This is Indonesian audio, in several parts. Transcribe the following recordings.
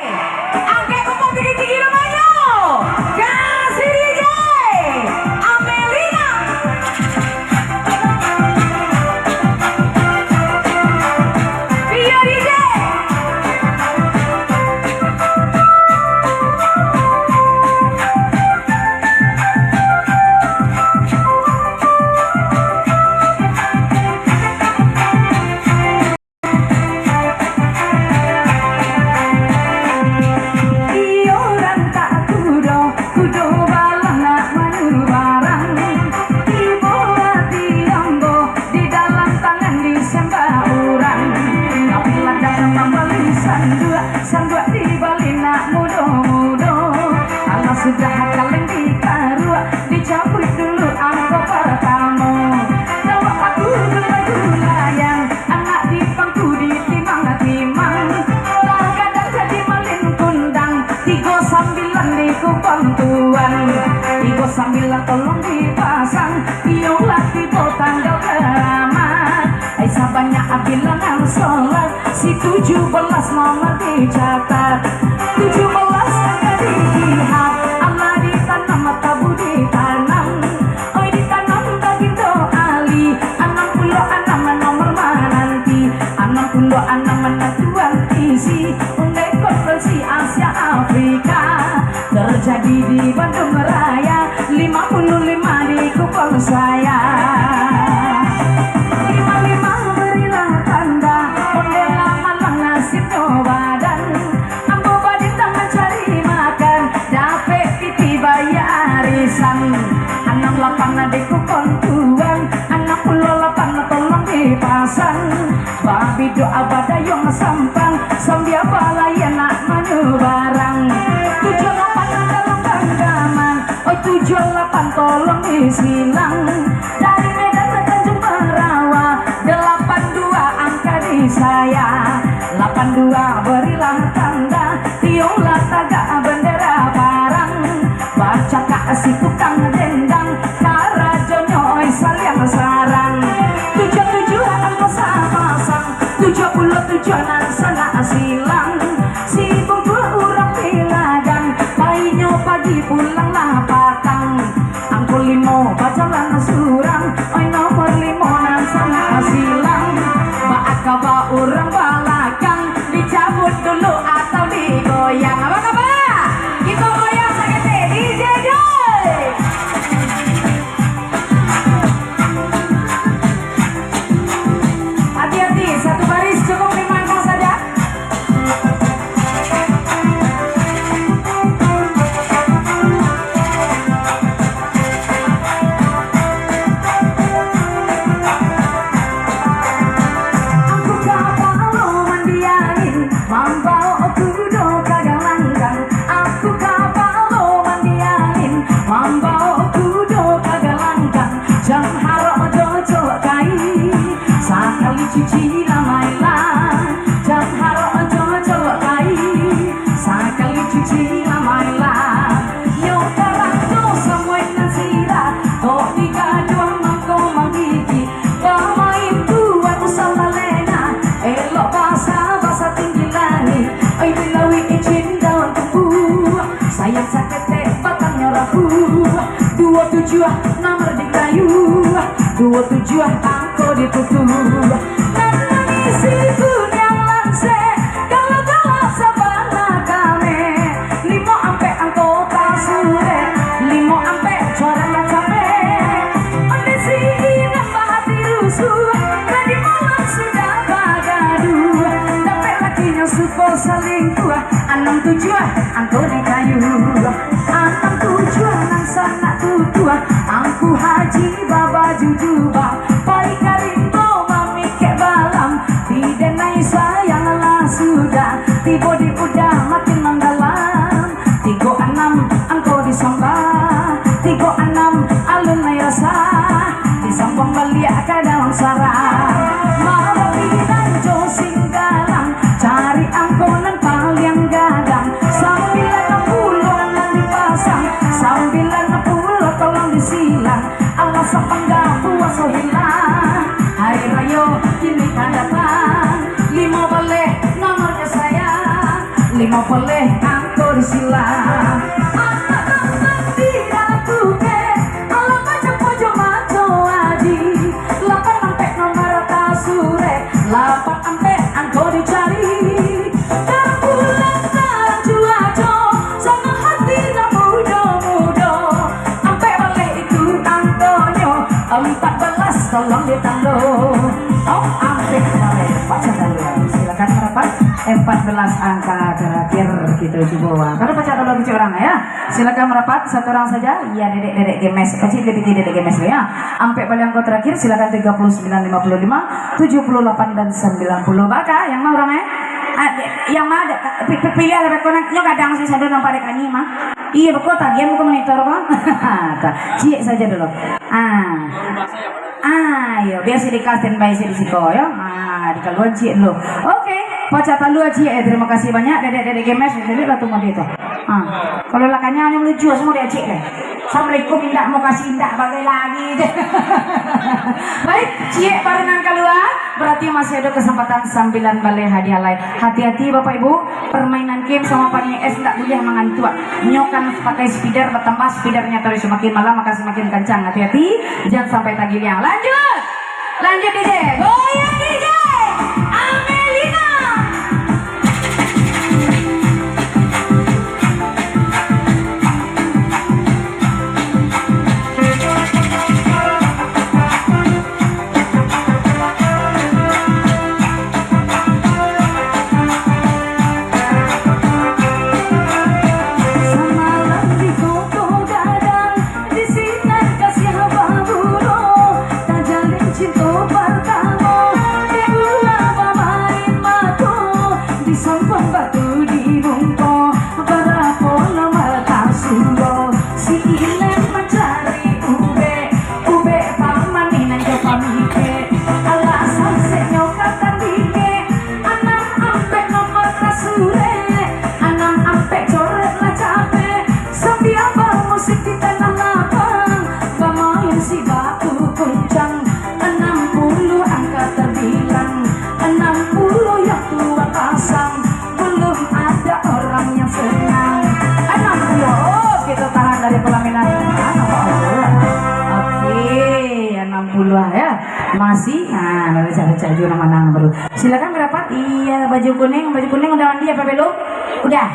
Angke kumpul tinggi-tinggi namanya. Kasih DJ Amelina. Via DJ. Sandua di balina mudo-mudo Allah sudah kaleng di karua dicabut dulu angko pertama kalau aku gula-gula yang anak di pangku ditimang-timang lah kadang jadi malin kundang tigo sambilan di kupang tuan tigo sambilan tolong dipasang biolah tibo tanggal keramat Aisyah banyak bilangan sholat si 17 nomor dicatat 17 angka dilihat Allah ditanam tabu ditanam oi ditanam begitu ali 60 nomor menanti 60 menentuan isi undai konferensi Asia Afrika terjadi di Bandung Raya 55 di Kupang saya badan ambo badita mencari makan dapet titi bayar arisan 68 di kupon tuan 68 tolong dipasang babi doa badayong sampan sambil balayan nak maju barang 78 dalam genggaman oh 78 tolong disilang dari Medan ke Tanjung Merawa 82 angka di saya 82 berilah tanda tiolah tagak bendera parang baca kasih tukang dendang karajonyo saliang sarang 77 angko pasang 77 nan sana silang si bungkul urang piladang painyo pagi pulanglah patang angko 5 bacalan surang oi nomor 5 nan sana silang baakaba urang balakang dicabut dulu atau digoyang apa kabar? Kita goyang sakit DJ Joy. Hati-hati, satu baris cukup 5 angka saja. Cuci lamailah jam haro ojo kai sakali cuci lamailah yo karakto semua nasira to tiga dua mangko mangiki pamain tuan usala lena elok basa tinggi langit oi bilawi izin daun tebu sayang sakete batangnya rapuh 27 nomor di kayu 27 angko ditutup selingkuh 67 angko di kayu 67 nang sana tutua angku haji baba jujuba pai karimbo mami ke balam didenai sayang lah sudah tibo di udah makin menggalam 36 angko disamba 36 alun nai rasa disambung balik ke dalam sarang malah bidan jo singgalang cari angkonan paling gadang 90 nan dipasang 90 tolong disilang alas pangga puasa hilang hari rayo ini kan datang 5 balik nomornya saya 5 boleh angko disilang anak-anak dirakuke alam macam pojok maco aji 8 sampai nomor tasure 8 sampai angko dicari terpulang tarang cuaco sama hati tak muda-muda sampai boleh itu angkonyo 14 tolong ditando oh sampai baca dulu ya silakan merapat 14 angka terakhir gitu coba kalau baca dulu bicara orang ya silakan merapat satu orang saja ya dedek gemes kecil dedek gemes ya sampai pada angka terakhir silakan 39 55 78 dan 90 baka yang mau orangnya yang mah pilih ada konek nyo kadang sih sadar nampak dek ani mah iya betul tadi mau monitor kan cie saja dulu ayo biar si dikasih bayi si disiko ya di kaluan cie dulu oke baca talu cie terima kasih banyak dedek gemes dedek lah tuh mau itu kalau lakanya hanya melucu semua dia cie deh assalamualaikum indah mau kasih indah bagai lagi baik cie barengan keluar berarti masih ada kesempatan sambilan balai hadiah lain hati-hati bapak ibu permainan game sama pani es tidak boleh mengantuk nyokan pakai speeder bertambah speedernya terus semakin malam maka semakin kencang hati-hati jangan sampai tagih yang lanjut DJ goyang DJ Amelina masih lalu cari nama baru silakan merapat iya baju kuning udah mandi apa belum udah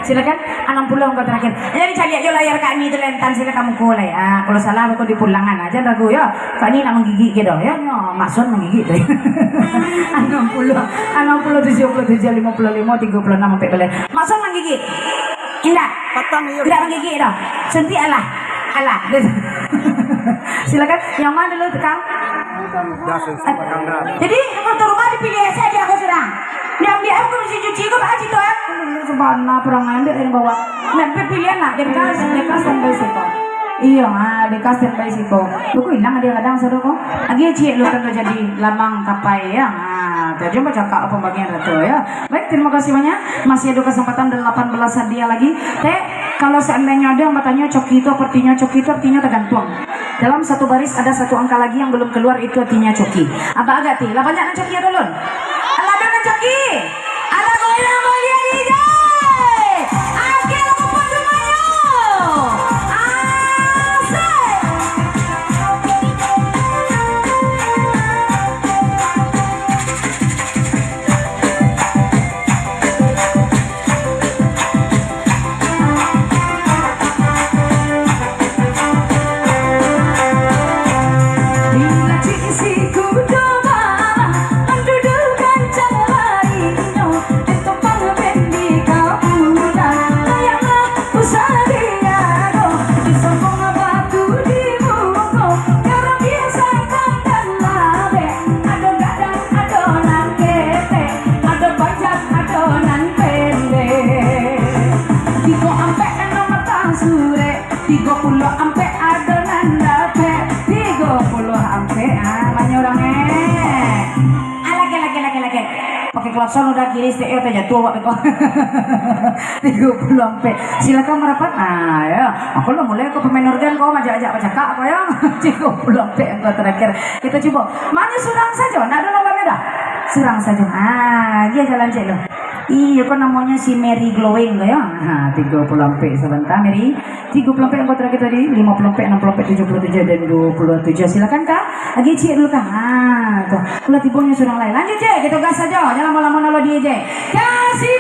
silakan 60 angka terakhir jadi cari aja layar kak ini telentan silakan kamu kulai kalau salah aku di pulangan aja ragu ya kak ini nak menggigit gitu ya maksud menggigit deh 60 70 55 36 sampai balik maksud menggigit indah tidak menggigit dong suntik alah silakan yang mana dulu Kang jadi untuk rumah dipilih saja aku sedang dia aku mesti cuci kok pak Cito ya sebenarnya perang ngambil yang bawa nanti pilihan lah dekas sampai situ iya dekas sampai situ lu hilang dia kadang seru kok lagi cik lu kan jadi lamang kapai ya jadi mau cakap apa bagian itu ya baik terima kasih banyak masih ada kesempatan 18 hadiah lagi kalau seandainya ada yang bertanya coki itu artinya tergantung dalam satu baris ada satu angka lagi yang belum keluar itu artinya coki apa agak lah banyak coki ya dulu ala ada coki ala goyang DJ akhir kumpul semuanya klakson udah kiri stay aja tua waktu 30 sampai silakan merapat ya aku lo mulai ke pemain organ kau ajak cakap apa ya 30 sampai yang terakhir kita coba mana surang saja nak ada nomor beda Surang saja. Dia jalan cek lo. Iya, kok namanya si Mary Glowing ya? Nah, 30 lampe sebentar Mary. 30 lampe yang kau terakhir tadi, 50 lampe, 60 lampe, 77 dan 27. Silakan Kak. Lagi cek dulu Kak. Tuh. Kalau tipunya surang lain. Lanjut cek, kita gas saja. Jangan lama-lama nalo dia cek. Kasih